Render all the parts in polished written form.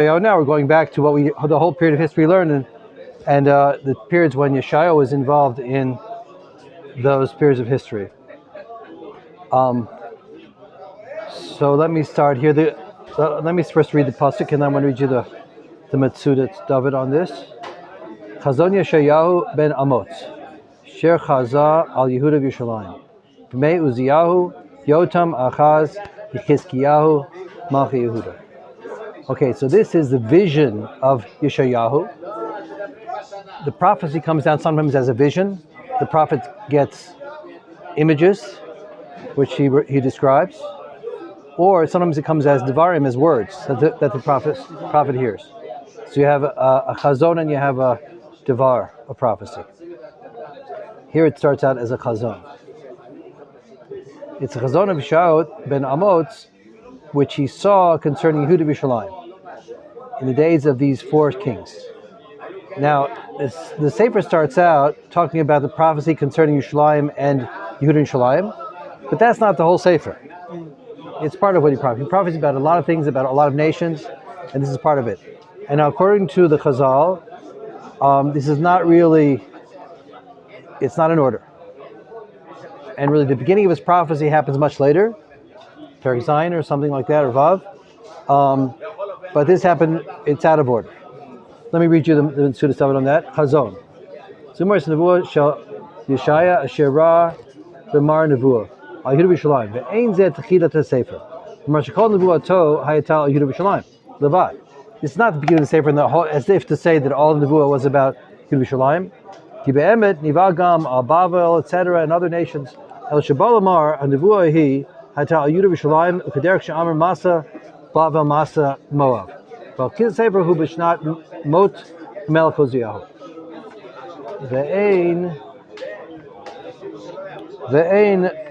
Now we're going back to the whole period of history learned, and the periods when Yeshayahu was involved in those periods of history. So let me start here. Let me first read the pasuk, and then I'm going to read you the Metzudat David on this. Chazon Yeshayahu ben Amotz, Sher Chaza al Yehuda Yerushalayim, B'mei Uziyahu, Yotam Achaz, Yechizkiyahu, Malchi Yehuda. Okay, so this is the vision of Yeshayahu. The prophecy comes down sometimes as a vision. The prophet gets images, which he describes, or sometimes it comes as devarim, as words that the prophet hears. So you have a chazon and you have a devar, a prophecy. Here it starts out as a chazon. It's a chazon of Yeshayahu ben Amotz, which he saw concerning Yehuda Yerushalayim in the days of these four kings. Now, the Sefer starts out talking about the prophecy concerning Yerushalayim and Yehuda Yerushalayim, but that's not the whole Sefer. It's part of what he prophesies. He prophesies about a lot of things, about a lot of nations, and this is part of it. And now, according to the Chazal, this is not really, it's not in order. And really, the beginning of his prophecy happens much later, Perek Zayin or something like that, or Vav. But this happened, it's out of order. Let me read you the Metzudat David on that. Chazon. Zumar Nevuah Shel Yeshaya Asher Ra B'mar Nevuah Al Yehuda Yerushalayim Ve'ein Zeh Techilat HaSefer B'mar Shekol Nevuato Hayatal Al Yehuda Yerushalayim Levad. It's not the beginning of the Sefer, as if to say that all the Nevuah was about Yehuda Yerushalayim. Ki be'emet Nivagam Al Bavel, etc., and other nations. El Shabal Amar Al Nevuah Hi Hayatal Al Yehuda Yerushalayim U'Kederek She'amar Masa Bavel Masa Moav. Well, Kid Sefer Hu B'Shnat Mot Melech Uziyahu. Ve'ein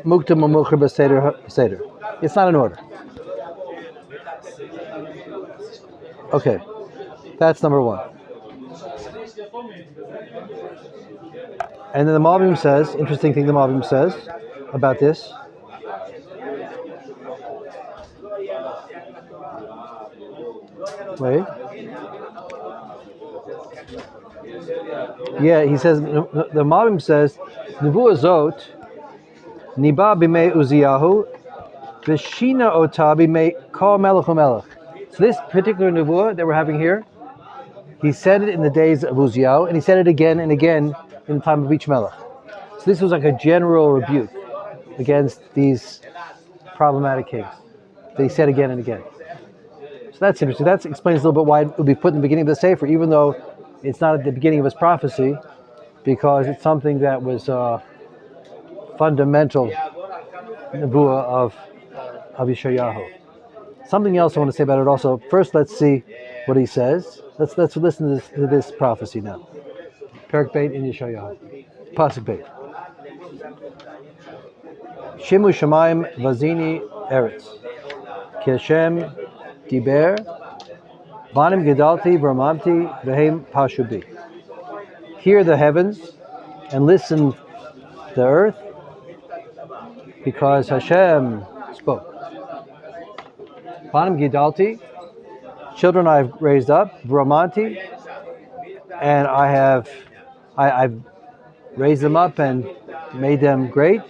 Muktam U'Mucher B'Seder. It's not in order. Okay, that's number one. And then the Malbim says, interesting thing the Malbim says about this. Wait. Yeah, he says, the Malbim says, Nevuah Zot, Niba b'mei Uziyahu, V'shina ota b'mei Kol Melech u'Melech. So this particular Nevuah that we're having here, he said it in the days of Uziyahu, and he said it again and again in the time of each Melech. So this was like a general rebuke against these problematic kings that he said again and again. So that's interesting. That explains a little bit why it would be put in the beginning of the Sefer, even though it's not at the beginning of his prophecy, because it's something that was fundamental Nevuah of Yeshayahu. Something else I want to say about it also. First, let's see what he says. Let's listen to this prophecy now. Perek Beit in Yeshayahu. Pasuk Beit. Shimu Shamayim Vazini Eretz. Ki Hashem Diber. Banim Gedalti V'Ramamti V'Hem Pashubi. Hear the heavens and listen the earth, because Hashem spoke. Banim Gedalti, children I've raised up, V'Ramamti, and I've raised them up and made them great.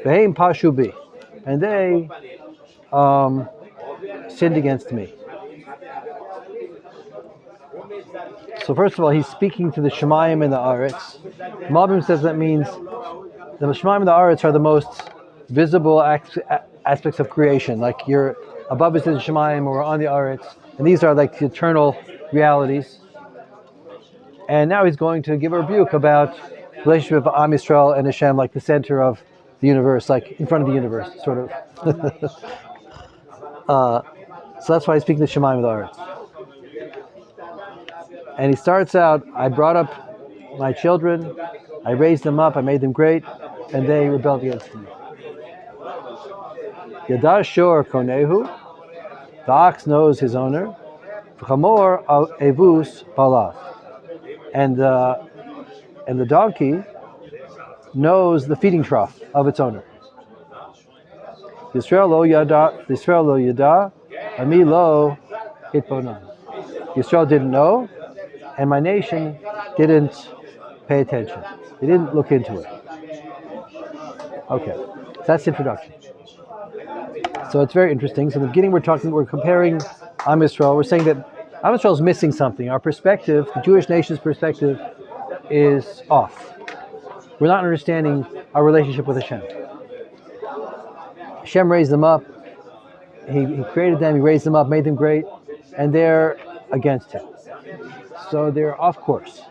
V'Hem Pashubi, and they sinned against me. So first of all, he's speaking to the Shemayim and the Aretz. Malbim says that means the Shemayim and the Aretz are the most visible aspects of creation. Like you're above is the Shemayim or on the Aretz, and these are like the eternal realities. And now he's going to give a rebuke about the relationship of Am Yisrael and Hashem, like the center of the universe, like in front of the universe, sort of. So that's why he's speaking to Shemayim and the Aretz. And he starts out, I brought up my children, I raised them up, I made them great, and they rebelled against me. Yada shor konehu, the ox knows his owner, v'chamor evus balav, and the donkey knows the feeding trough of its owner. Yisrael lo yada, ami lo hitbonan. Yisrael didn't know, and my nation didn't pay attention. They didn't look into it. Okay, so that's the introduction. So it's very interesting. So in the beginning, we're comparing Am Yisrael. We're saying that Am Yisrael is missing something. Our perspective, the Jewish nation's perspective, is off. We're not understanding our relationship with Hashem. Hashem raised them up. He created them. He raised them up, made them great, and they're against Him. So they're off course.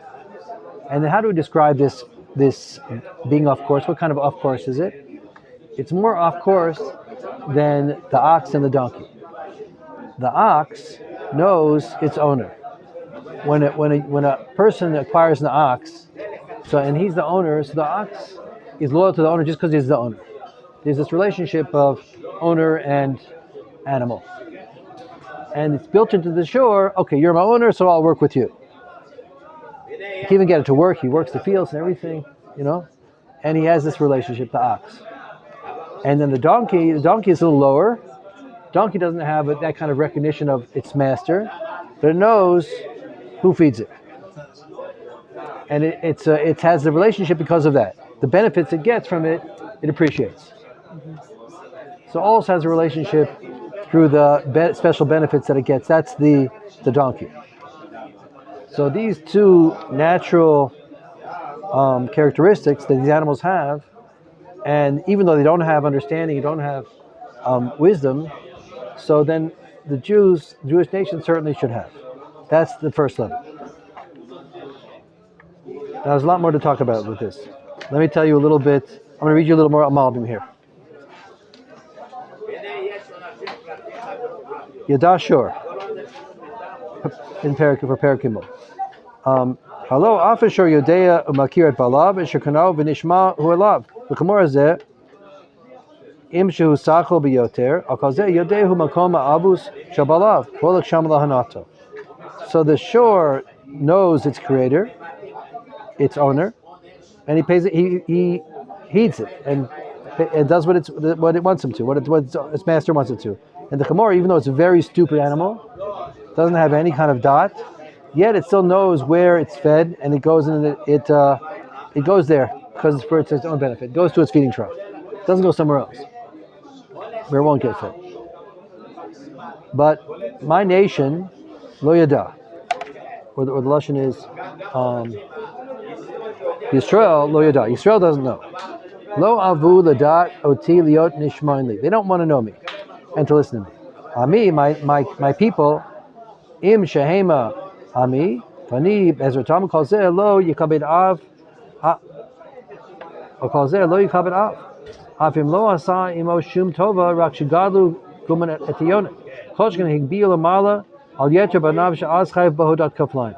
And then how do we describe this being off course? What kind of off course is it? It's more off course than the ox and the donkey. The ox knows its owner. When a person acquires an ox, and he's the owner, so the ox is loyal to the owner just because he's the owner. There's this relationship of owner and animal. And it's built into the shore, okay, you're my owner, so I'll work with you. You can even get it to work. He works the fields and everything, and he has this relationship, the ox. And then the donkey is a little lower. Donkey doesn't have that kind of recognition of its master, but it knows who feeds it. And it has the relationship because of that. The benefits it gets from it, it appreciates. So also has a relationship through the special benefits that it gets. That's the donkey. So these two natural characteristics that these animals have, and even though they don't have understanding, they don't have wisdom, so then the Jewish nation certainly should have. That's the first level. Now, there's a lot more to talk about with this. Let me tell you a little bit. I'm going to read you a little more Malbim here. Yadashur in Parakimbo. Hello, Afashur Yodea Umakir at Balav and Shekanav Vinishma Hualav. The Kamora Im Shehu Sachel Biyoter, Akaze Yodehu Makoma Abus Shabalav, Polak Shamala Hanato. So the shore knows its creator, its owner, and he pays it. He heeds it and does what it wants him to, what its master wants it to. And the Chamor, even though it's a very stupid animal, doesn't have any kind of dot, yet it still knows where it's fed, and it goes in. It goes there because it's for its own benefit. It goes to its feeding trough. It doesn't go somewhere else where it won't get fed. But my nation, lo yada, or the lashon is Yisrael lo yada. Yisrael doesn't know. Lo avu ladat oti liot nishmainli. They don't want to know me and to listen to me. Ami, my people, im shehema ami, vani bezratam kol zeh lo yikabed av, or kol zeh lo yikabed av. Afim lo asa imo shum tova rak shigadlu guman etiyonet. Choshken higbiu lamala al yeter banav she'az chayv bahodat kaflaim.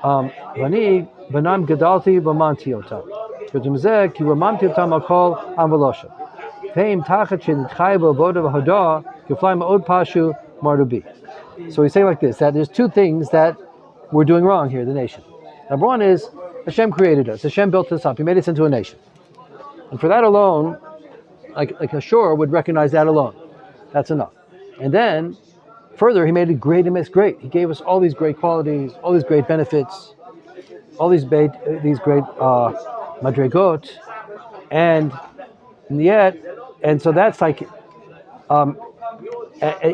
Vani banam gadalti v'manti otam. V'tum zeh ki v'manti otam akol anvelosha. Veim tachat shin chayv v'avoda v'hodah kaflaim od pashu mardubi. So we say like this, that there's two things that we're doing wrong here, the nation. Number one is Hashem created us. Hashem built us up. He made us into a nation. And for that alone, like a shore would recognize that alone. That's enough. And then, further, He made it great and makes great. He gave us all these great qualities, all these great benefits, all these great madrigot, and so that's like,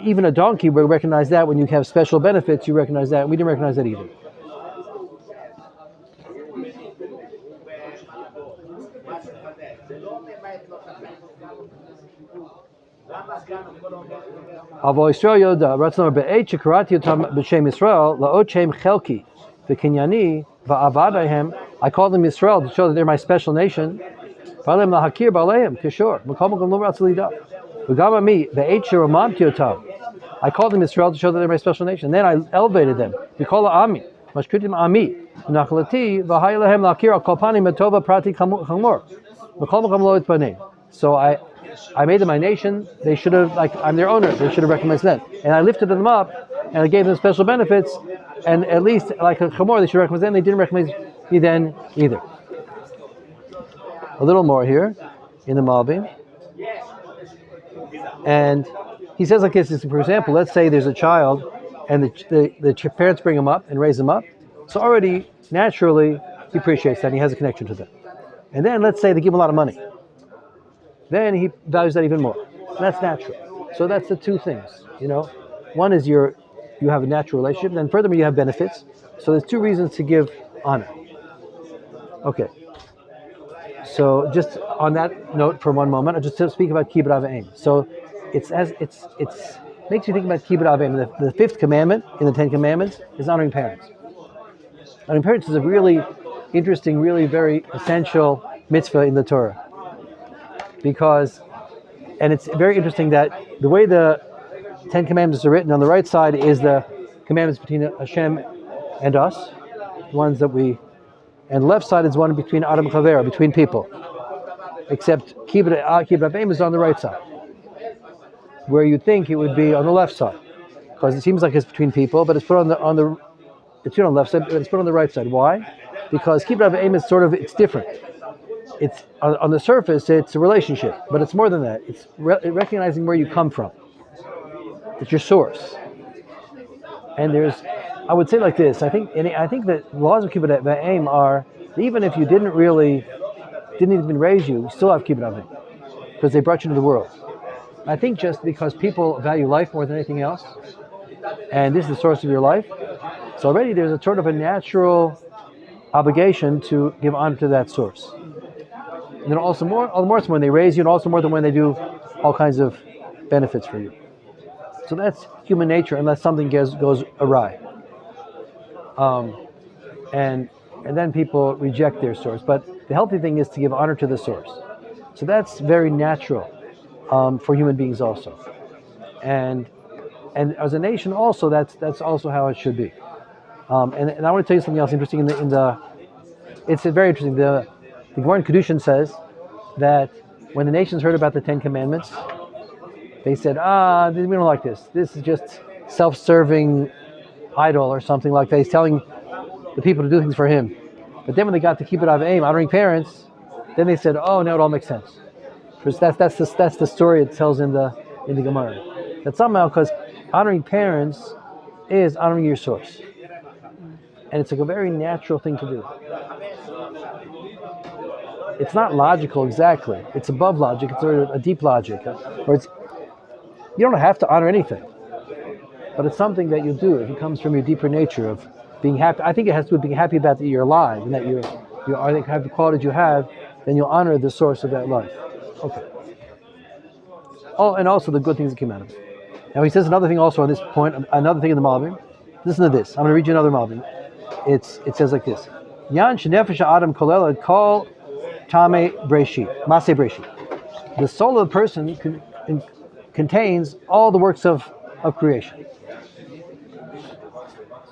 even a donkey will recognize that. When you have special benefits, you recognize that. We didn't recognize that either. Avo Yisrael Yoda, Ratzon Be'et Shekarati Yotam B'Shem Yisrael La'ot Shem Chelki V'Kinyani Va'avadahem. I call them Yisrael to show that they're my special nation. V'Alem Lahakir Ba'Aleim Kishor M'Kol M'Kol Lo Ratzalida V'Gama Mi Be'et Sheramamti Yotam. I call them Yisrael to show that they're my special nation. Then I elevated them. We call it Ami Mashkutim Ami Nachlati V'Hayelahem Lahakir Al Kolpani Metova Prati Chamor M'Kol M'Kol Lo Itbanei. So I made them my nation. They should have, I'm their owner. They should have recognized that. And I lifted them up, and I gave them special benefits. And at least, like a chamor, they should recognize them. They didn't recognize me then either. A little more here in the Malbim. And he says like this, for example, let's say there's a child and the parents bring him up and raise him up. So already, naturally, he appreciates that and he has a connection to them. And then let's say they give him a lot of money. Then he values that even more. And that's natural. So that's the two things, One is you have a natural relationship, and then furthermore you have benefits. So there's two reasons to give honor. Okay. So just on that note for one moment, I'll just speak about kibbud av v'em. So it's makes you think about kibbud av v'em. The fifth commandment in the Ten Commandments is honoring parents. Honoring parents is a really interesting, really very essential mitzvah in the Torah. And it's very interesting that the way the Ten Commandments are written, on the right side is the commandments between Hashem and us, the ones that and the left side is one between Adam and Chavera, between people. Except kibbud av v'em is on the right side, where you'd think it would be on the left side, because it seems like it's between people, but it's put on the left side, but it's put on the right side. Why? Because kibbud av v'em is it's different. It's on the surface, it's a relationship, but it's more than that. It's recognizing where you come from. It's your source. And I would say like this. I think that laws of kibbud av v'em are, even if you didn't even raise you, you still have kibbud av v'em, because they brought you into the world. I think just because people value life more than anything else, and this is the source of your life, so already there's a sort of a natural obligation to give honor to that source. And then all the more so when they raise you, and also more than when they do all kinds of benefits for you. So that's human nature, unless something goes awry. And then people reject their source. But the healthy thing is to give honor to the source. So that's very natural for human beings also. And as a nation also, that's also how it should be. And I want to tell you something else interesting. It's very interesting. The Gemara in Kedushin says that when the nations heard about the Ten Commandments, they said, we don't like this. This is just self-serving idol or something like that. He's telling the people to do things for him. But then when they got to kibbud av v'em, honoring parents, then they said, oh, now it all makes sense. Because that's the story it tells in the Gemara. That somehow, because honoring parents is honoring your source. And it's like a very natural thing to do. It's not logical exactly. It's above logic. It's sort of a deep logic. You don't have to honor anything. But it's something that you do. It comes from your deeper nature of being happy. I think it has to do with being happy about that you're alive and that you have the qualities you have, then you'll honor the source of that life. Okay. Oh, and also the good things that came out of it. Now he says another thing also on this point, another thing in the Malbim. Listen to this. I'm going to read you another Malbim. It says like this. Yan shenefesh Adam kolela kol tame breshit, maseh breshit. The soul of the person contains all the works of creation.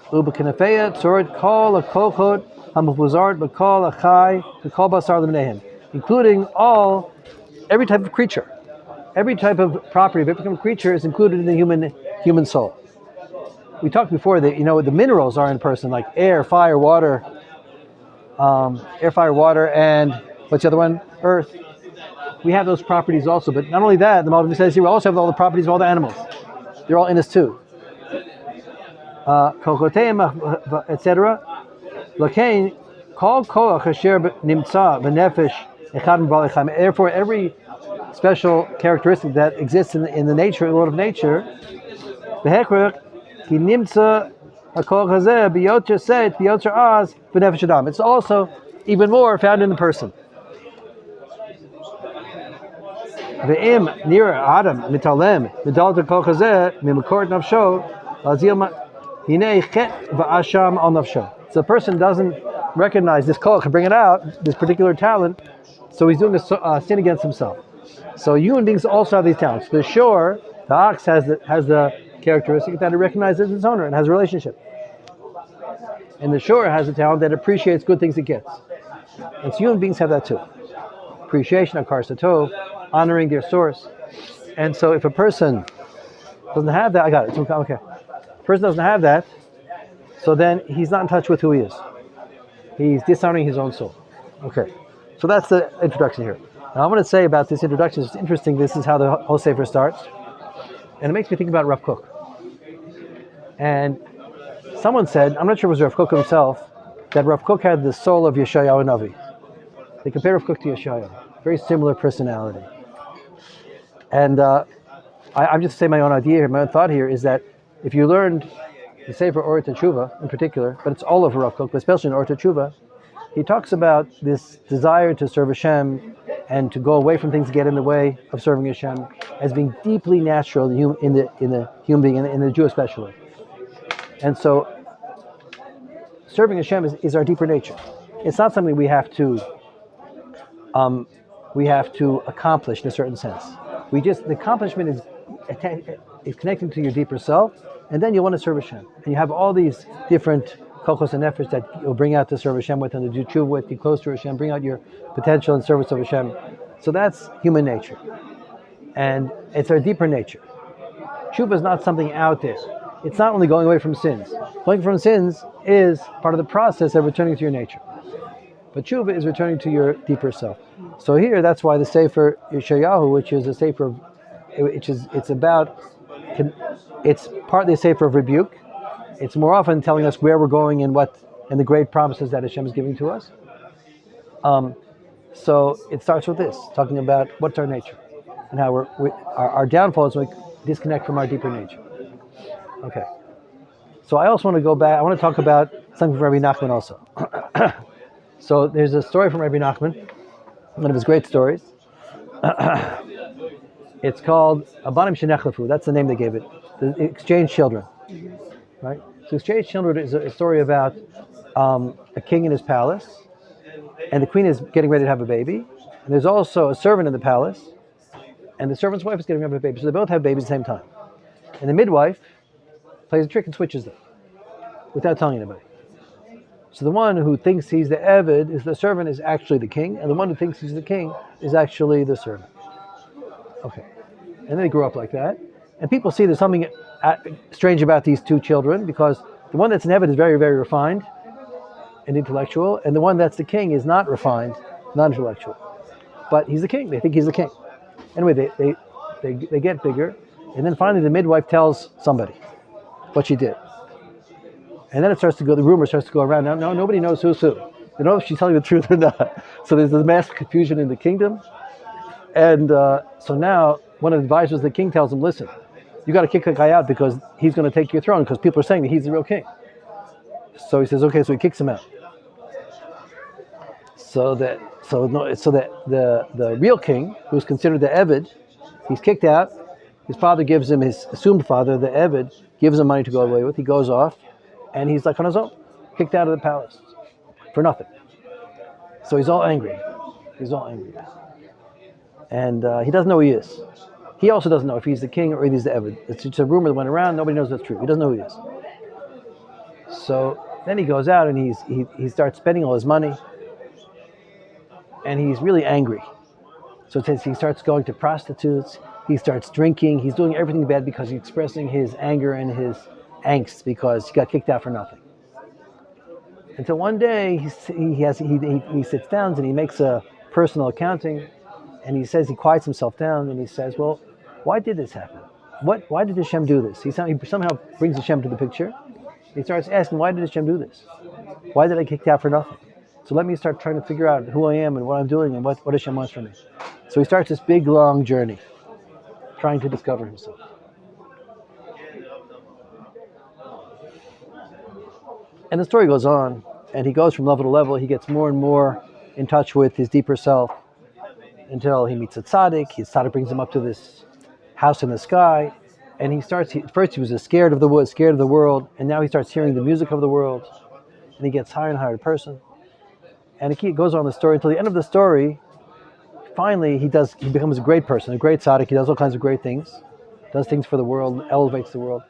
Ubekenefeya tzorat kol akochot hamufuzart b'kol achai b'kol basar l'mnehem, including every type of creature, every type of property of every type of creature is included in the human soul. We talked before that the minerals are in a person, like air, fire, water, and what's the other one? Earth. We have those properties also, but not only that, the Malbim says here we also have all the properties of all the animals. They're all in us too. Etc. L'kein kol koach asher nimtza b'nefesh echad m'ba'alei chaim. Therefore, every special characteristic that exists in the nature, the world of nature, b'hekhrech ki nimtza hakol hazeh b'yotzer set b'yotzer az b'nefesh adam. It's also even more found in the person. Ve'im nira Adam mitalem midal kol hazeh mimakor nafsho lazil hinei chet va'asham al nafsho. So the person doesn't recognize this kol, can bring it out, this particular talent, so he's doing a sin against himself. So human beings also have these talents. The ox has the characteristic that it recognizes its owner and has a relationship. And the shore has a talent that appreciates good things it gets. And so human beings have that too. Appreciation, akar satov, honoring their source. And so if a person doesn't have that, I got it. Okay. If a person doesn't have that, so then he's not in touch with who he is. He's dishonoring his own soul. Okay. So that's the introduction here. Now I'm going to say about this introduction, it's interesting, this is how the whole Sefer starts. And it makes me think about Rav Kook. And someone said, I'm not sure it was Rav Kook himself, that Rav Kook had the soul of Yeshayahu Navi. They compare Rav Kook to Yeshayahu. Very similar personality. And I'm just saying my own idea here, my own thought here is that if you learned the Sefer Or Teshuva in particular, but it's all over Rav Kook, but especially in Or Teshuva, he talks about this desire to serve Hashem and to go away from things that get in the way of serving Hashem as being deeply natural in the human being, in the Jew especially. And so, serving Hashem is our deeper nature. It's not something we have to accomplish in a certain sense. The accomplishment is connecting to your deeper self, and then you want to serve Hashem. And you have all these different kochos and efforts that you'll bring out to serve Hashem with and to do tshuva with, be close to Hashem, bring out your potential in service of Hashem. So that's human nature. And it's our deeper nature. Tshuva is not something out there. It's not only going away from sins. Going from sins is part of the process of returning to your nature. But tshuva is returning to your deeper self. So here, that's why the Sefer Yeshayahu, which is a Sefer, it's partly a Sefer of rebuke. It's more often telling us where we're going and the great promises that Hashem is giving to us. So it starts with this, talking about what's our nature and how our downfall is when we disconnect from our deeper nature. Okay. So I also want to go back. I want to talk about something from Rabbi Nachman also. So there's a story from Rabbi Nachman, one of his great stories. It's called Abanim Shenechlefu. That's the name they gave it. The exchanged children. Right? So exchanged children is a story about a king in his palace, and the queen is getting ready to have a baby. And there's also a servant in the palace, and the servant's wife is getting ready to have a baby. So they both have babies at the same time. And the midwife plays a trick and switches them without telling anybody. So the one who thinks he's the Eved is the servant is actually the king, and the one who thinks he's the king is actually the servant. Okay. And then they grow up like that. And people see there's something strange about these two children, because the one that's an Eved is very, very refined and intellectual, and the one that's the king is not refined, not intellectual. But he's the king. They think he's the king. Anyway, they get bigger, and then finally the midwife tells somebody what she did. And then the rumor starts to go around. Now nobody knows who's who. They don't know if she's telling the truth or not. So there's this mass confusion in the kingdom. And so now one of the advisors of the king tells him, listen, you got to kick the guy out because he's going to take your throne, because people are saying that he's the real king. So he says, okay, so he kicks him out. So the real king, who's considered the Eved, he's kicked out. His father gives him, his assumed father, the Eved, gives him money to go away with. He goes off, and he's like on his own, kicked out of the palace for nothing. So he's all angry. And he doesn't know who he is. He also doesn't know if he's the king or if he's the Eved. It's a rumor that went around. Nobody knows that's true. He doesn't know who he is. So then he goes out and he starts spending all his money, and he's really angry. So he starts going to prostitutes. He starts drinking. He's doing everything bad because he's expressing his anger and his angst because he got kicked out for nothing. Until one day he sits down and he makes a personal accounting, and he quiets himself down and he says, well, why did this happen? Why did Hashem do this? He somehow brings Hashem to the picture. He starts asking, why did Hashem do this? Why did I get kicked out for nothing? So let me start trying to figure out who I am and what I'm doing and what Hashem wants from me. So he starts this big, long journey, trying to discover himself. And the story goes on, and he goes from level to level. He gets more and more in touch with his deeper self until he meets a tzaddik. His tzaddik brings him up to this house in the sky, and first he was scared of the woods, scared of the world, and now he starts hearing the music of the world, and he gets higher and higher person. And it goes on the story until the end of the story. Finally, he becomes a great person, a great tzaddik. He does all kinds of great things, does things for the world, elevates the world.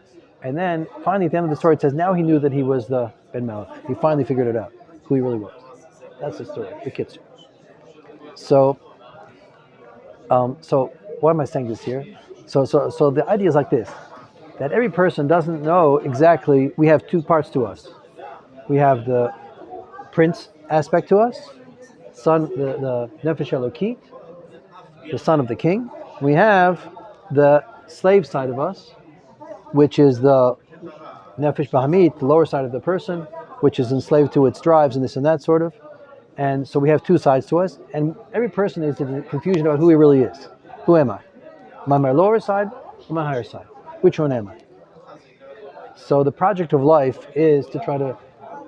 And then finally at the end of the story, it says now he knew that he was the Ben Malach. He finally figured it out, who he really was. That's the story, the kitzur. So why am I saying this here? So the idea is like this, that every person doesn't know exactly. We have two parts to us. We have the prince aspect to us, son, the Nefesh Elokit, the son of the king. We have the slave side of us, which is the nefesh bahamit, the lower side of the person, which is enslaved to its drives and this and that sort of. And so we have two sides to us, and every person is in confusion about who he really is. Who am I? Am I my lower side or my higher side? Which one am I? So the project of life is to try to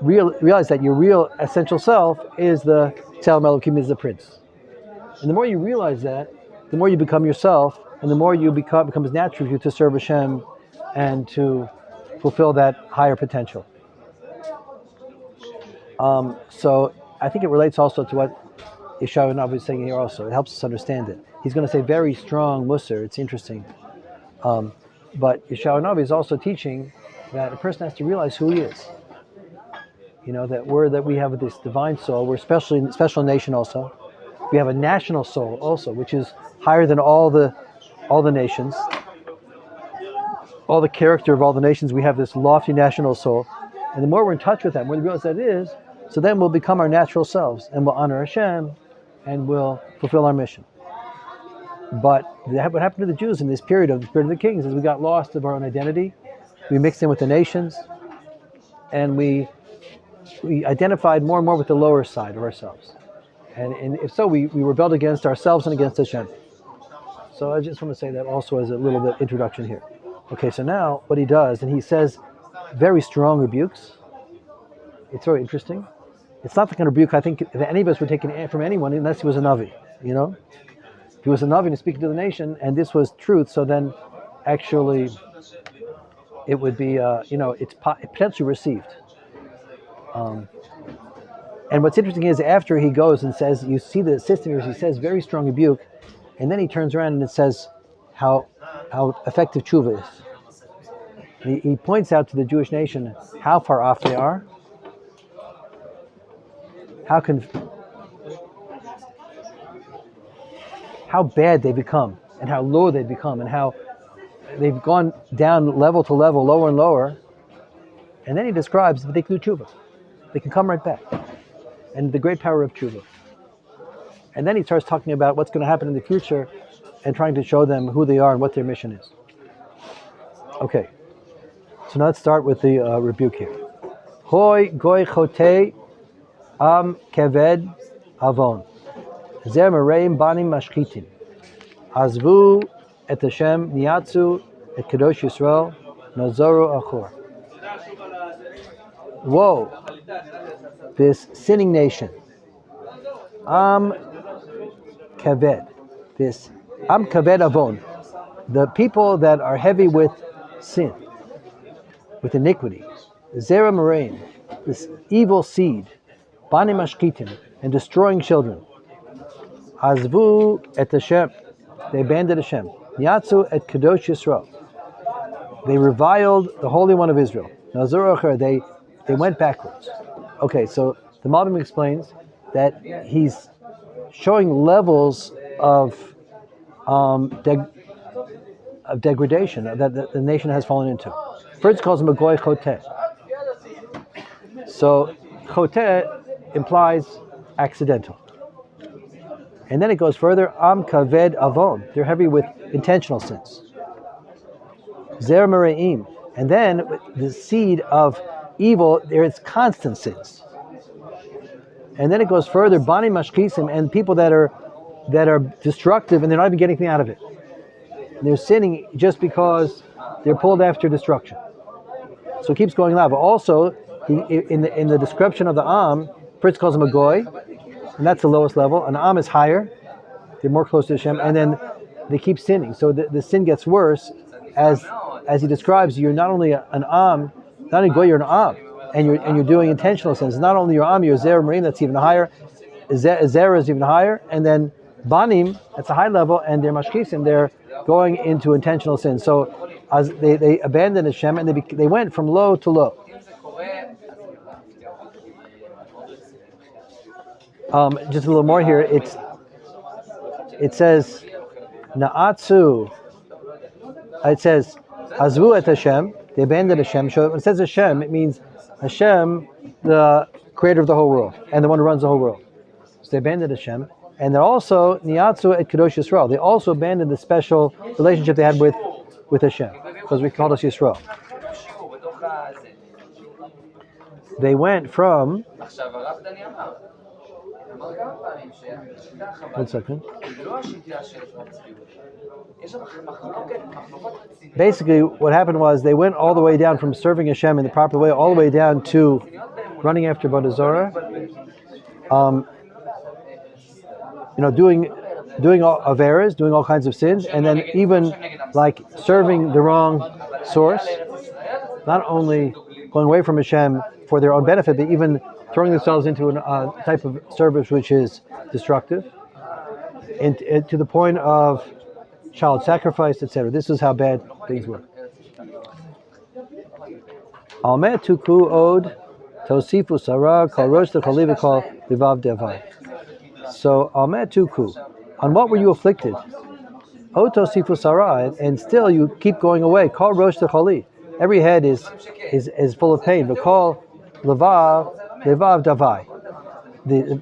realize that your real essential self is the Tzelem Elokim, is the Prince. And the more you realize that, the more you become yourself, and the more you becomes natural for you to serve Hashem and to fulfill that higher potential. So I think it relates also to what Yeshayahu is saying here also. It helps us understand it. He's going to say very strong Musar. It's interesting. But Yeshayahu is also teaching that a person has to realize who he is. That we have this divine soul. We're special nation also. We have a national soul also, which is higher than all the nations. All the character of all the nations, we have this lofty national soul. And the more we're in touch with that, the more we realize that it is, so then we'll become our natural selves and we'll honor Hashem and we'll fulfill our mission. But what happened to the Jews in this period of the Spirit of the Kings is we got lost of our own identity. We mixed in with the nations, and we identified more and more with the lower side of ourselves. And if so, we rebelled against ourselves and against Hashem. So I just want to say that also as a little bit introduction here. Okay, so now what he does, and he says very strong rebukes. It's very interesting. It's not the kind of rebuke I think that any of us would take from anyone unless he was a Navi, If he was a Navi and speaking to the nation, and this was truth, so then actually it would be, it's potentially received. And what's interesting is after he goes and says, you see the system here, he says very strong rebuke, and then he turns around and it says how effective tshuva is. He points out to the Jewish nation how far off they are, how bad they become, and how low they become, and how they've gone down level to level, lower and lower. And then he describes that they can do tshuva. They can come right back. And the great power of tshuva. And then he starts talking about what's going to happen in the future and trying to show them who they are and what their mission is. Okay. So now let's start with the rebuke here. Hoi goy chote am keved avon. Zer mereim banim mashchitim. Azvu et Hashem niatzu et kadosh Yisrael nazoru achor. Woe, this sinning nation. Am kaved. This am kaved avon. The people that are heavy with sin, with iniquity. Zera Moraim, this evil seed. Bani mashkitim, and destroying children. Azvu et Hashem. They abandoned Hashem. Niatzu et kadosh Yisrael. They reviled the Holy One of Israel. Nazor acher. They went backwards. Okay, so the Malbim explains that he's showing levels of degradation that the nation has fallen into. First calls him a goy choteh. So choteh implies accidental. And then it goes further, am kaved avon. They're heavy with intentional sins. Zer mereim. And then the seed of evil, there is constant sins. And then it goes further, bani mashkisim, and people that are destructive and they're not even getting anything out of it. They're sinning just because they're pulled after destruction. So it keeps going loud. But also, in the description of the Am, first calls him a goy, and that's the lowest level. An Am is higher; they're more close to Hashem, and then they keep sinning. So the sin gets worse as he describes. You're not only an Am, not only goy, you're an Am, and you're doing intentional sins. Not only your Am, you're Zer Marine, that's even higher. Zer is even higher, and then Banim, that's a high level, and they're mashkisim, they're going into intentional sin. So as they abandoned Hashem, and they went from low to low. Just a little more here. It says Na'atsu. It says Azvu et Hashem. They abandoned Hashem. So when it says Hashem, it means Hashem, the creator of the whole world and the one who runs the whole world. So they abandoned Hashem. And they're also Niatzu et Kadosh Yisrael. They also abandoned the special relationship they had with Hashem, because we called us Yisrael. they went from. 1 second. Basically, what happened was they went all the way down from serving Hashem in the proper way, all the way down to running after Avodah Zarah, doing all averas, doing all kinds of sins, and then even like serving the wrong source. Not only going away from Hashem for their own benefit, but even throwing themselves into a type of service which is destructive, and to the point of child sacrifice, etc. This is how bad things were. Almet tuku od tosifu sarah kol rosh techoliva kol livav devai. So almet tuku, on what were you afflicted? Od tosifu sarah, and still you keep going away. Kol rosh techoli. Every head is full of pain. But call levav davai.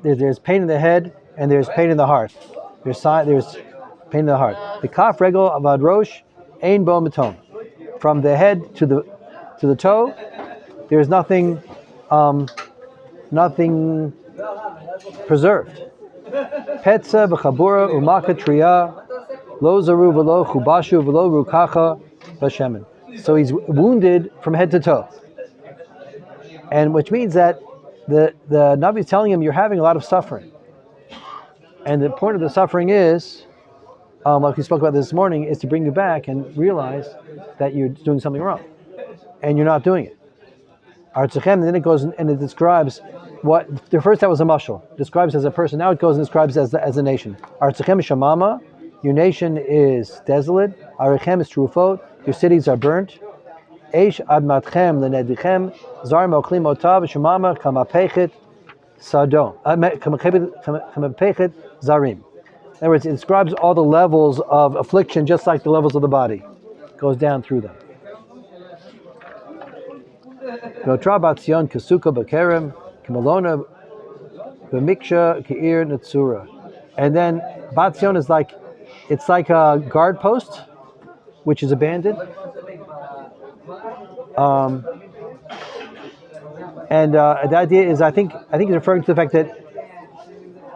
There's pain in the head and there's pain in the heart. There's pain in the heart. The kaf regel avad rosh ein bo matom. From the head to the toe, there's nothing preserved. Petza v'chabura umaka triya lo zaru v'lo chubashu v'lo rukacha v'shemen. So he's wounded from head to toe, and which means that the Navi is telling him you're having a lot of suffering, and the point of the suffering is, like we spoke about this morning, is to bring you back and realize that you're doing something wrong, and you're not doing it. And then it goes and it describes what the first that was a mashal describes as a person. Now it goes and describes as a nation. Artzachem shamama, your nation is desolate. Arichem is trufot. Your cities are burnt. Eish admatchem lenedichem zar moklim otav shemama kamapechet sadom kamapechet zarim. In other words, it describes all the levels of affliction, just like the levels of the body. It goes down through them. Notra batzion kasuka bakerem kimalona b'miksha keir netzura. And then batzion is like a guard post, which is abandoned. And the idea is, I think he's referring to the fact that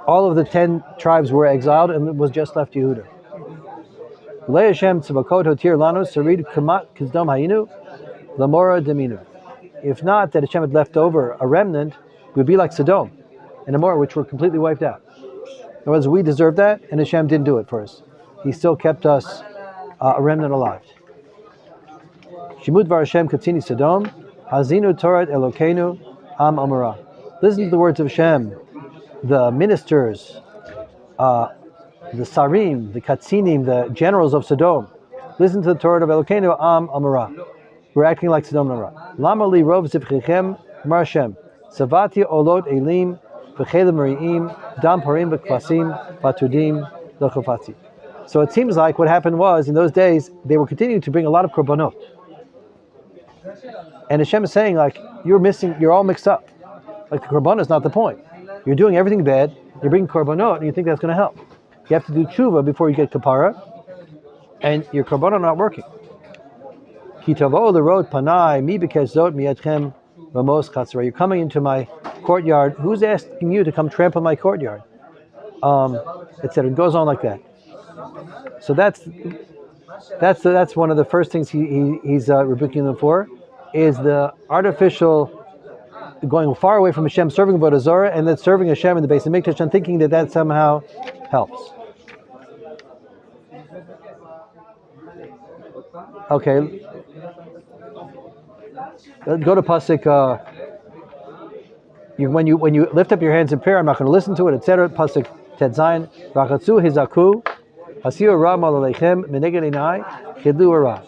all of the 10 tribes were exiled and it was just left Yehuda. Le Hashem tzavakot hotir lanu sarid kamat kizdom hayinu lamora deminu. If not, that Hashem had left over a remnant, we would be like Sodom and Amorah, which were completely wiped out. In other words, we deserved that, and Hashem didn't do it for us. He still kept us a remnant alive. Shimut var Hashem katzini Sodom, hazinu torat Elokeinu am Amorah. Listen to the words of Hashem. The ministers, the sarim, the katzinim, the generals of Sodom. Listen to the Torah of Elokeinu am Amorah. We're acting like Sodom and Amorah. Lama li rov zivchichem mar Hashem. Savati olot elim v'chelim mari'im dam parim v'kvasim v'atudim l'chofati. So it seems like what happened was, in those days, they were continuing to bring a lot of korbanot. And Hashem is saying, like, you're all mixed up. Like, the korbanot is not the point. You're doing everything bad, you're bringing korbanot, and you think that's going to help. You have to do tshuva before you get kapara, and your korbanot not working. Ki tavo l'rot panai mi b'kezot miyadchem v'mos chatzara. You're coming into my courtyard. Who's asking you to come trample my courtyard? Etc. It goes on like that. So that's one of the first things he's rebuking them for, is the artificial going far away from Hashem, serving Avodah Zarah, and then serving Hashem in the base of Mikdash, and thinking that somehow helps. Okay. Go to pasuk. When you lift up your hands in prayer, I'm not going to listen to it, etc. Pasuk Tet Zayin. Rachatzu hizaku hasiu ra malalechem meneged einai chidlu ara.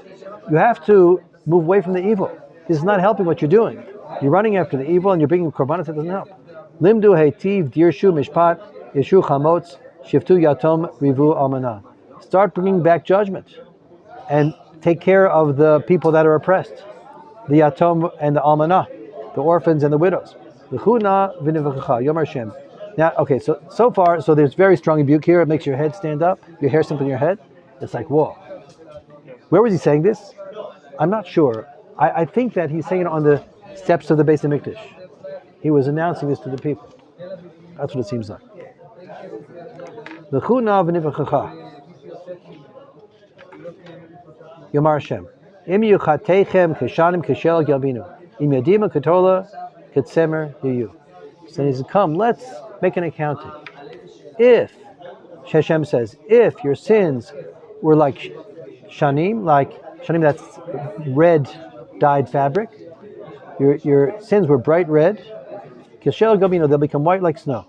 You have to move away from the evil. This is not helping what you're doing. You're running after the evil and you're bringing korbanos. That doesn't help. Limdu heitiv dirshu mishpat yeshu chamotz shiftu yatom rivu almanah. Start bringing back judgment and take care of the people that are oppressed, the yatom and the almanah, the orphans and the widows. L'chuna v'nivachacha yom Hashem. Now, okay, so far, there's very strong rebuke here. It makes your head stand up, your hair stand up in your head. It's like, whoa. Where was he saying this? I'm not sure. I think that he's saying it on the steps of the Beis Hamikdash. He was announcing this to the people. That's what it seems like. L'chuna v'nivachacha. Yomar Hashem. Im yuchatechem keshanim keshel yalbinu. Im yadima katola ketsemer yuyu. So he says, come, let's make an accounting. If, Hashem says, if your sins were like shanim, that's red dyed fabric, your sins were bright red, keshel yalbinu, they'll become white like snow.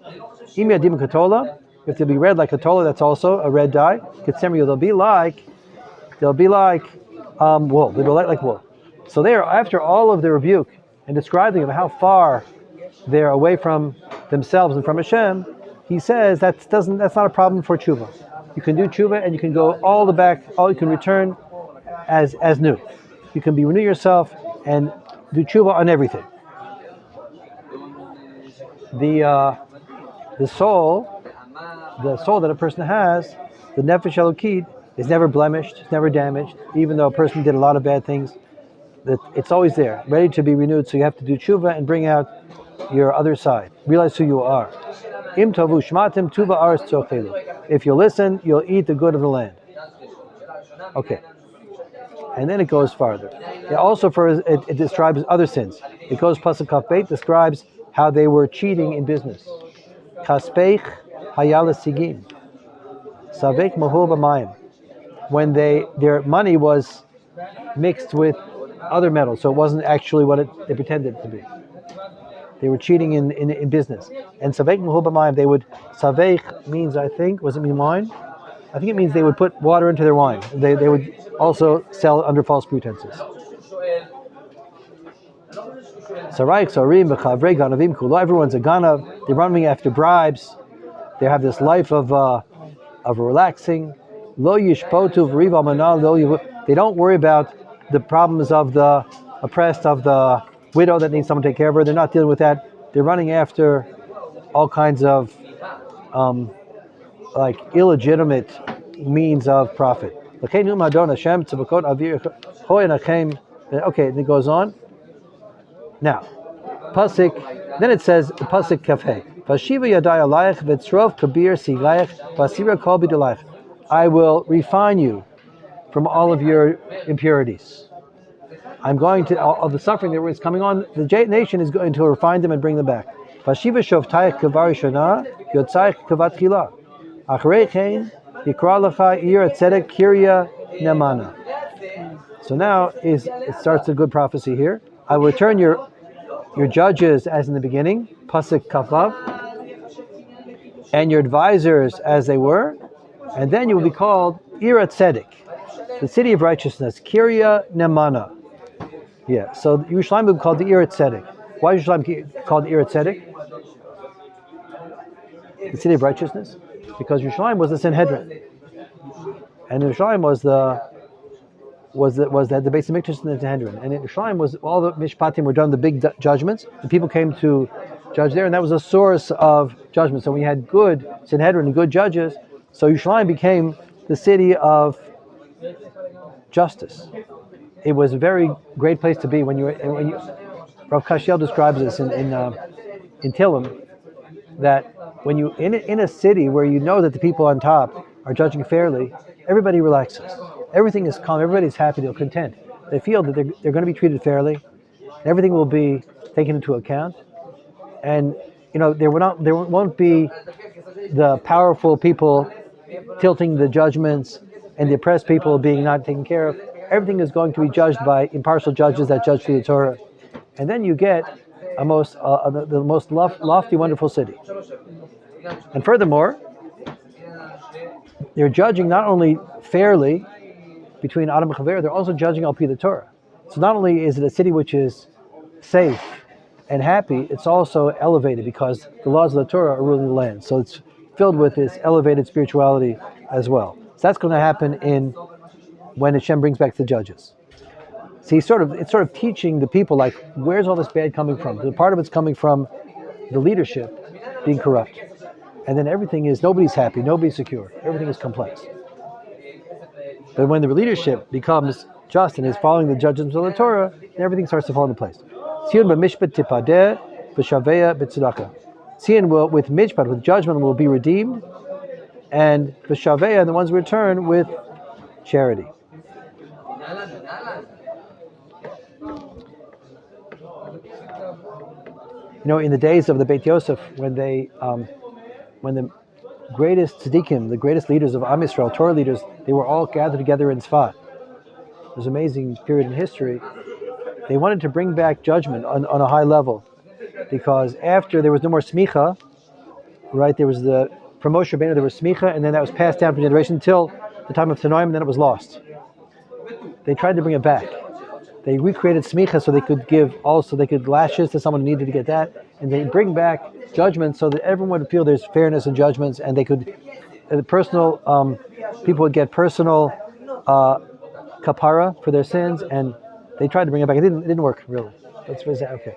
Im yadima katola, if they'll be red like katola, that's also a red dye, ketsemer yuyu, they'll be like wool. They were like wool. So there, after all of the rebuke and describing of how far they're away from themselves and from Hashem, he says that's not a problem for tshuva. You can do tshuva and you can go you can return as new. You can renew yourself and do tshuva on everything. The soul that a person has, the nefesh elokit, is never blemished, it's never damaged, even though a person did a lot of bad things. It's always there, ready to be renewed. So you have to do tshuva and bring out your other side. Realize who you are. Im tovu shmatim tuva aris tzochelu. If you listen, you'll eat the good of the land. Okay. And then it goes farther. It describes other sins. It goes pasuk kaf beit, describes how they were cheating in business. Kaspeich hayal sigim. Savek mahu b'mayim. When their money was mixed with other metals, so it wasn't actually what they pretended it to be. They were cheating in business. And savek mehu b'mayim, they would, savek means, mean wine? I think it means they would put water into their wine. They would also sell under false pretenses. Everyone's a ganav. They're running after bribes. They have this life of relaxing. Lo yishpotu v'riva manal. They don't worry about the problems of the oppressed, of the widow that needs someone to take care of her. They're not dealing with that. They're running after all kinds of illegitimate means of profit. Okay, and it goes on. Now, pasuk. Then it says pasuk kafei. Vashiva yaday alayich v'tzrov kabir sigayich vasira kol b'dalayich. I will refine you from all of your impurities. I'm going to, all the suffering that is coming on, the nation is going to refine them and bring them back. Vashiva shovtayich kavar shana yotzayich kavat chila. Achrei chen yikra lecha ir tzedek kirya nemana. So now it starts a good prophecy here. I will return your judges as in the beginning, pasuk kafvav, and your advisors as they were, and then you will be called Ir Tzedek, the city of righteousness, Kirya Nemana. Yeah, so Yerushalayim will be called the Ir Tzedek. Why is Yerushalayim called Ir Tzedek? The city of righteousness? Because Yerushalayim was the Sanhedrin, and Yerushalayim was the Beis Hamikdash and the Sanhedrin. And in Yerushalayim was all the mishpatim were done, the big judgments. The people came to judge there, and that was a source of judgment. So when you had good Sanhedrin and good judges, so Yerushalayim became the city of justice. It was a very great place to be when you Rav Kashiel describes this in Tillim, that when you in a city where you know that the people on top are judging fairly, everybody relaxes. Everything is calm. Everybody's happy. They're content. They feel that they're going to be treated fairly. Everything will be taken into account, and there won't be the powerful people tilting the judgments and the oppressed people being not taken care of. Everything is going to be judged by impartial judges that judge through the Torah, and then you get the most lofty, wonderful city. And furthermore, they're judging not only fairly between Adam and Chaver, they're also judging al pi the Torah. So not only is it a city which is safe and happy, it's also elevated because the laws of the Torah are ruling the land. So it's filled with this elevated spirituality as well. So that's going to happen when Hashem brings back the judges. So it's sort of teaching the people, where's all this bad coming from? The part of it's coming from the leadership being corrupt. And then nobody's happy, nobody's secure. Everything is complex. But when the leadership becomes just and is following the judgments of the Torah, then everything starts to fall into place. Tzion b'mishpat tipadeh v'shaveh b'tzedakah. Tzion will, with mishpat, with judgment, will be redeemed, and v'shaveh, and the ones return with charity. In the days of the Beit Yosef, when the greatest tzaddikim, the greatest leaders of Am Yisrael, Torah leaders, they were all gathered together in Tzfat. It was an amazing period in history. They wanted to bring back judgment on a high level, because after there was no more smicha, right? There was the promotion banner, there was smicha, and then that was passed down from generation until the time of Tanoim, and then it was lost. They tried to bring it back. They recreated smicha so they could lashes to someone who needed to get that, and they bring back judgment so that everyone would feel there's fairness in judgments, and they could, people would get personal kapara for their sins, and they tried to bring it back. It didn't work really. That's what okay.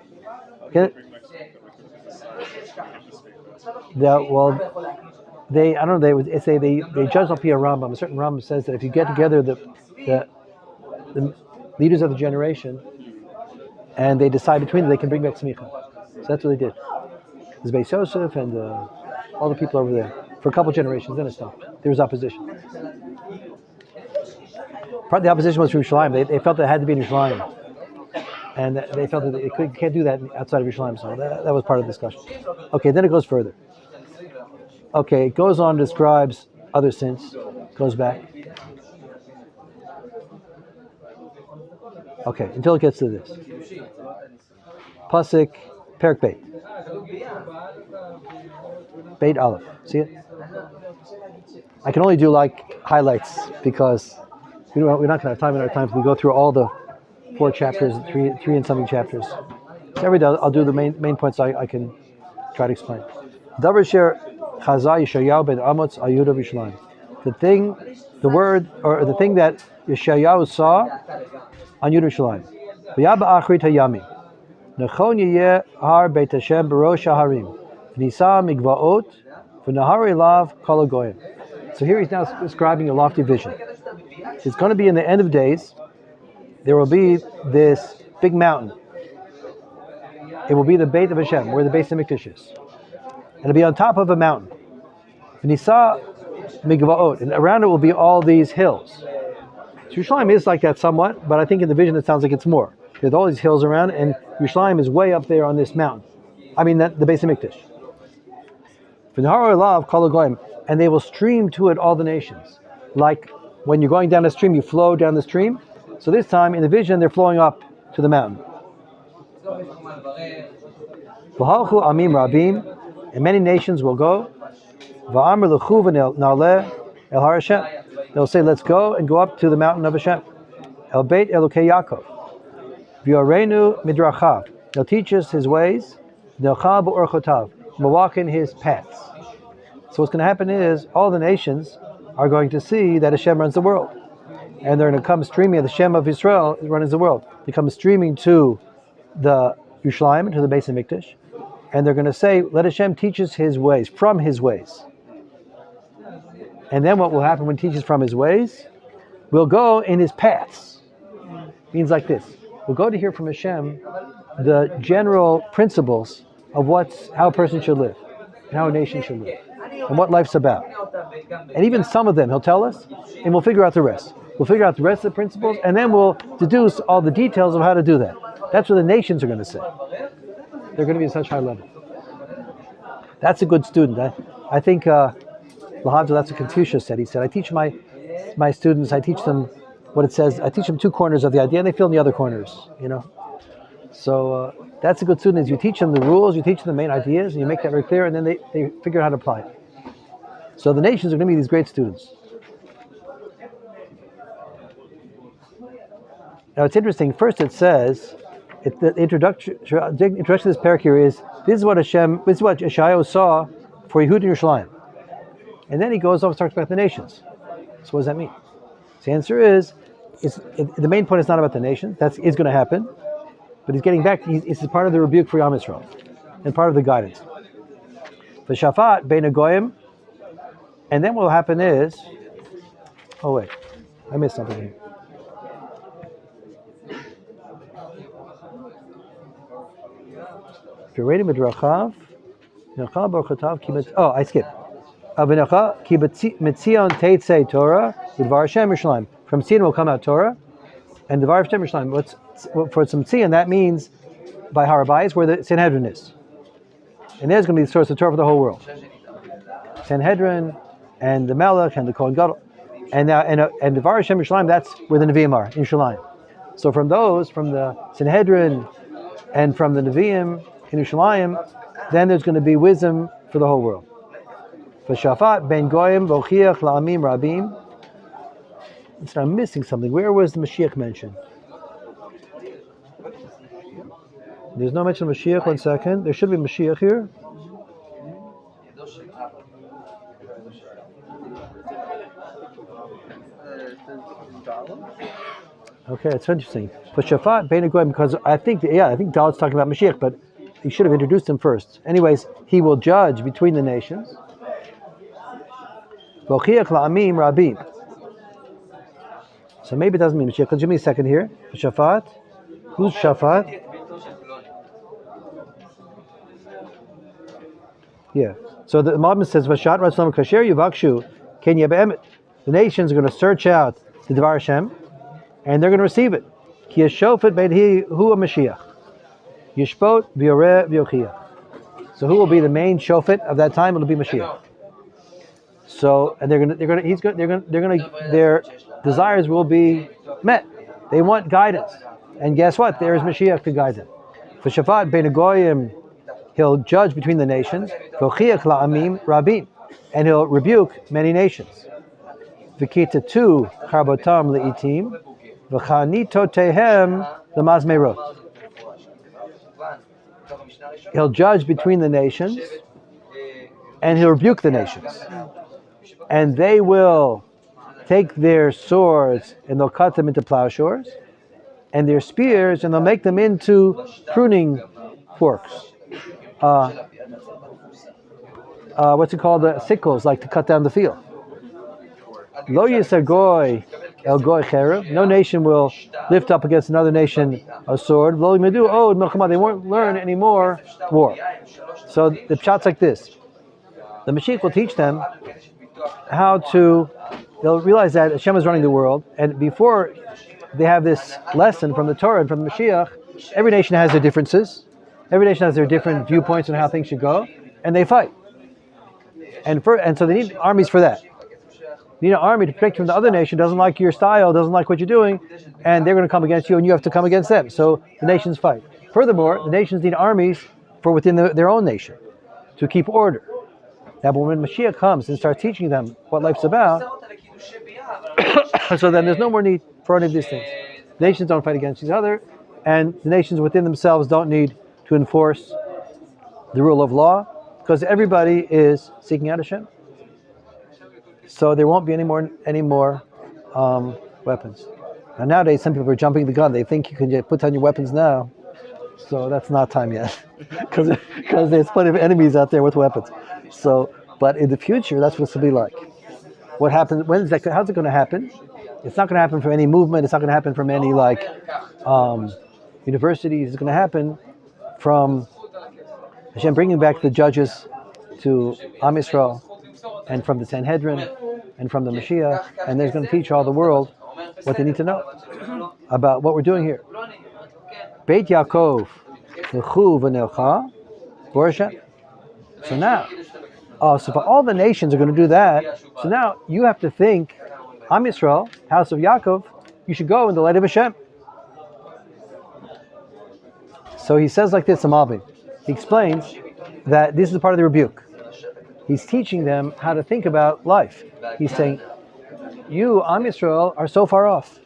They judged on Pia Rambam. A certain Rambam says that if you get together the leaders of the generation and they decide between them, they can bring back smicha. So that's what they did. There's Beis Yosef and all the people over there for a couple generations. Then it stopped. There was opposition. Part of the opposition was from Yerushalayim. They felt that it had to be in Yerushalayim, and they felt that they can't do that outside of Yerushalayim. So that was part of the discussion. Okay, then it goes further. Okay, it goes on, describes other sins, goes back. Okay, until it gets to this. Pasuk, Perek Beit. Beit Aleph. See it? I can only do like highlights because we're not going to have time in our time if we go through all the 4 chapters, three and something chapters. So every day I'll do the main points I can try to explain. Davar Sher Chazah Yeshayahu ben Amos Ayuda B'Yishlaim. The thing that Yeshayahu saw on Yerushalayim. V'yaba achrit hayami. Nachon yeh har Beit Hashem b'rosh haharim. V'nisa migvaot v'nahar elav kol hagoyim. So here he's now describing a lofty vision. It's going to be in the end of days. There will be this big mountain. It will be the Beit of Hashem, where the Beis Hamikdash is. It'll be on top of a mountain. V'nisa migvaot, and around it will be all these hills. So Yerushalayim is like that somewhat, but I think in the vision it sounds like it's more. There's all these hills around, and Yerushalayim is way up there on this mountain. I mean, the Beis Hamikdash. And they will stream to it all the nations. Like when you're going down the stream, you flow down the stream. So this time in the vision, they're flowing up to the mountain. And many nations will go. They'll say, let's go and go up to the mountain of Hashem. El Beit Elokei Yaakov. V'yorenu midrachav. They'll teach us his ways. Nelcha b'orchotav. We'll walk in his paths. So what's going to happen is all the nations are going to see that Hashem runs the world. And they're going to come streaming, the Hashem of Israel runs the world. They come streaming to the Yerushalayim, to the Beis Hamikdash. And they're going to say, let Hashem teach us his ways, from his ways. And then what will happen when he teaches from his ways? We'll go in his paths. Means like this. We'll go to hear from Hashem the general principles of how a person should live, and how a nation should live, and what life's about. And even some of them he'll tell us, and we'll figure out the rest. We'll figure out the rest of the principles, and then we'll deduce all the details of how to do that. That's what the nations are going to say. They're going to be at such high level. That's a good student. I think Lahavdil, that's what Confucius said. He said, I teach my students, I teach them what it says. I teach them 2 corners of the idea, and they fill in the other corners, So that's a good student, is you teach them the rules, you teach them the main ideas, and you make that very clear, and then they figure out how to apply it. So the nations are going to be these great students. Now it's interesting. First it says, the introduction to this parak here is, this is what Yeshayahu saw for Yehud and Yerushalayim. And then he goes off and starts about the nations. So what does that mean? So the answer is, the main point is not about the nations. That is going to happen. But he's getting back, it's part of the rebuke for Am Yisrael, and part of the guidance. V'shafat bein hagoyim, and then what will happen is, oh wait, I missed something here. If you're reading Midrachav, oh, I skipped. Avinacha ki mitzion teitzei Torah v'dvar Hashem Yerushalayim. From Tzion will come out Torah, and Dvar Hashem Yerushalayim. For some Tzion, that means by Rabbi is where the Sanhedrin is, and there's going to be the source of Torah for the whole world. Sanhedrin and the Melech and the Kohen Gadol, and Dvar Hashem Yerushalayim. That's where the Nevi'im are in Yerushalayim. So from the Sanhedrin and from the Nevi'im in Yerushalayim, then there's going to be wisdom for the whole world. V'shafat ben goyim v'ochiach la'amim rabim. I'm missing something. Where was the Mashiach mentioned? There's no mention of Mashiach. 1 second. There should be Mashiach here. Okay, it's interesting. V'shafat ben goyim, because I think Dalet's talking about Mashiach, but he should have introduced him first. Anyways, he will judge between the nations. V'ochiach la'amim rabim. So maybe it doesn't mean Mashiach. Give me a second here. Shafat. Who's Shafat? Yeah. So the Malbim says, Vashat Ratzlam Kasher Yuvakshu Ken Yebe'emet. The nations are going to search out the Dvar Hashem, and they're going to receive it. Ki Yeshofet Beidhi Hu Mashiach. Yishpot V'yoreh V'yochiach. So who will be the main shofet of that time? It'll be Mashiach. So, and their desires will be met. They want guidance, and guess what? There is Mashiach to guide them. For Shafat ben Goyim, he'll judge between the nations. V'ochiach la'amim rabim, and he'll rebuke many nations. V'kitatu charbotam le'itim, v'chanitotehem lemazmerot. He'll judge between the nations, and he'll rebuke the nations. And they will take their swords and they'll cut them into plowshares, and their spears and they'll make them into pruning forks. What's it called? The sickles, like to cut down the field. Lo yisagoy el goy cherev. No nation will lift up against another nation a sword. Lo yimedu od milchama. They won't learn any more war. So the pshat's like this. The Mashiach will teach them how to, they'll realize that Hashem is running the world, and before they have this lesson from the Torah and from the Mashiach, every nation has their differences, every nation has their different viewpoints on how things should go, and they fight. And so they need armies for that. You need an army to protect you from the other nation, doesn't like your style, doesn't like what you're doing, and they're going to come against you, and you have to come against them. So the nations fight. Furthermore, the nations need armies for within their own nation to keep order. Now, but when Mashiach comes and starts teaching them what life's about, so then there's no more need for any of these things. Nations don't fight against each other, and the nations within themselves don't need to enforce the rule of law, because everybody is seeking out Hashem. So there won't be any more weapons. Now nowadays, some people are jumping the gun. They think you can put down your weapons now. So that's not time yet, because there's plenty of enemies out there with weapons. So, but in the future, that's what it's going to be like. What happens? How's it going to happen? It's not going to happen from any movement. It's not going to happen from any universities. It's going to happen from Hashem bringing back the judges to Am Yisrael, and from the Sanhedrin, and from the Mashiach, and they're going to teach all the world what they need to know about what we're doing here. Beit Yaakov, L'chu v'nelcha, Borsha. So now, so if all the nations are going to do that, so now you have to think, Am Yisrael, house of Yaakov, you should go in the light of Hashem. So he says like this, Amalbi. He explains that this is part of the rebuke. He's teaching them how to think about life. He's saying, you, Am Yisrael, are so far off.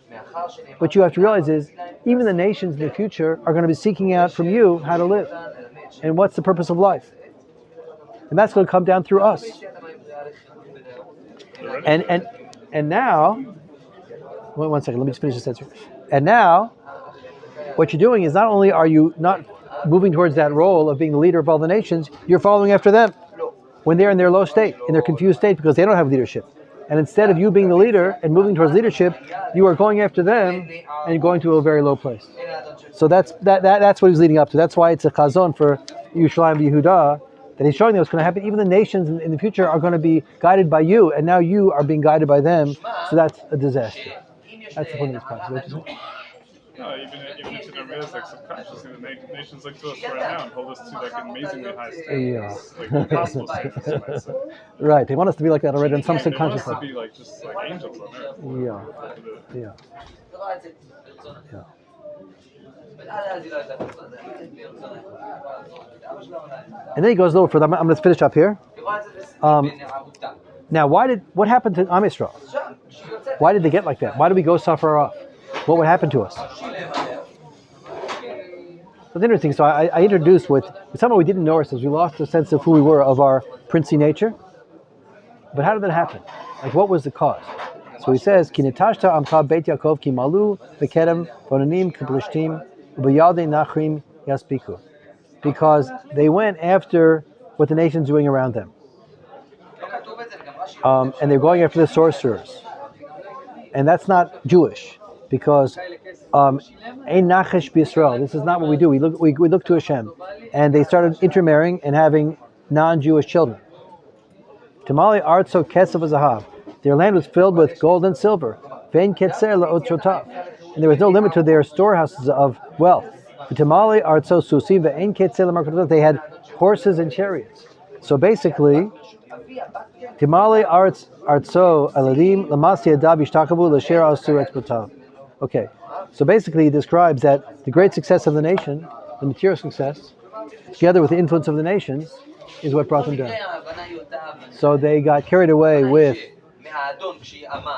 What you have to realize is, even the nations in the future are going to be seeking out from you how to live. And what's the purpose of life? And that's going to come down through us. And now, one second, let me just finish this answer. And now, what you're doing is not only are you not moving towards that role of being the leader of all the nations, you're following after them when they're in their low state, in their confused state, because they don't have leadership. And instead of you being the leader and moving towards leadership, you are going after them and going to a very low place. So that's what he's leading up to. That's why it's a chazon for Yerushalayim Yehuda, that he's showing them what's going to happen. Even the nations in the future are going to be guided by you, and now you are being guided by them. So that's a disaster. That's the point of this passage. No, even if it is like subconsciously, the nations look to us right now and hold us to like amazingly high standards, like impossible standards, you might say. Right, they want us to be like that already in some subconscious level. They want us to be like just like angels on earth. Yeah. And then he goes a little further. I'm going to finish up here. Now, what happened to Am Yisrael? Why did they get like that? Why did we go so far off? What would happen to us? It's interesting. So I introduced with someone we didn't know ourselves. We lost a sense of who we were, of our princely nature. But how did that happen? Like, what was the cause? So he says, "Ki netashta amcha beit Yaakov ki malu bekedem bonanim k'plishtim ubiyadei nachrim yaspiku," because they went after what the nation's doing around them, and they're going after the sorcerers, and that's not Jewish, because ein nachesh b'Yisrael. This is not what we do. We look to Hashem, and they started intermarrying and having non-Jewish children. Tamali artso kesav zahav. Their land was filled with gold and silver. Vein ketzer la'otrotav. And there was no limit to their storehouses of wealth. Tamali artso susim ve'ein ketzer la'markotav. They had horses and chariots. So basically, Tamali artso aladim lamasi adab yishtakavu l'sher asu etzbotav. Okay, so basically he describes that the great success of the nation, the material success, together with the influence of the nations, is what brought them down. So they got carried away with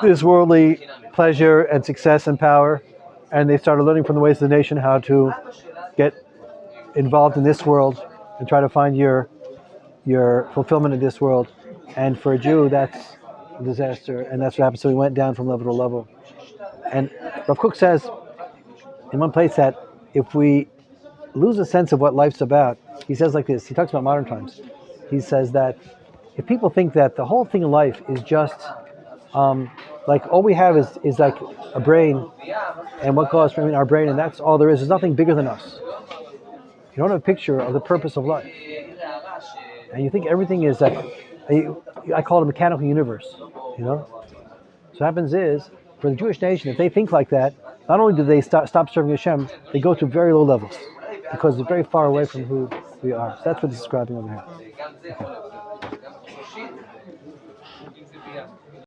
this worldly pleasure and success and power, and they started learning from the ways of the nation how to get involved in this world and try to find your fulfillment in this world. And for a Jew, that's a disaster, and that's what happened. So we went down from level to level. And Rav Kook says in one place that if we lose a sense of what life's about, he says like this, he talks about modern times. He says that if people think that the whole thing in life is just like all we have is like a brain and what goes from our brain, and that's all there is. There's nothing bigger than us. You don't have a picture of the purpose of life, and you think everything is like, I call it a mechanical universe. You know. So what happens is, for the Jewish nation, if they think like that, not only do they stop serving Hashem, they go to very low levels because they're very far away from who we are. So that's what it's describing over here. Okay.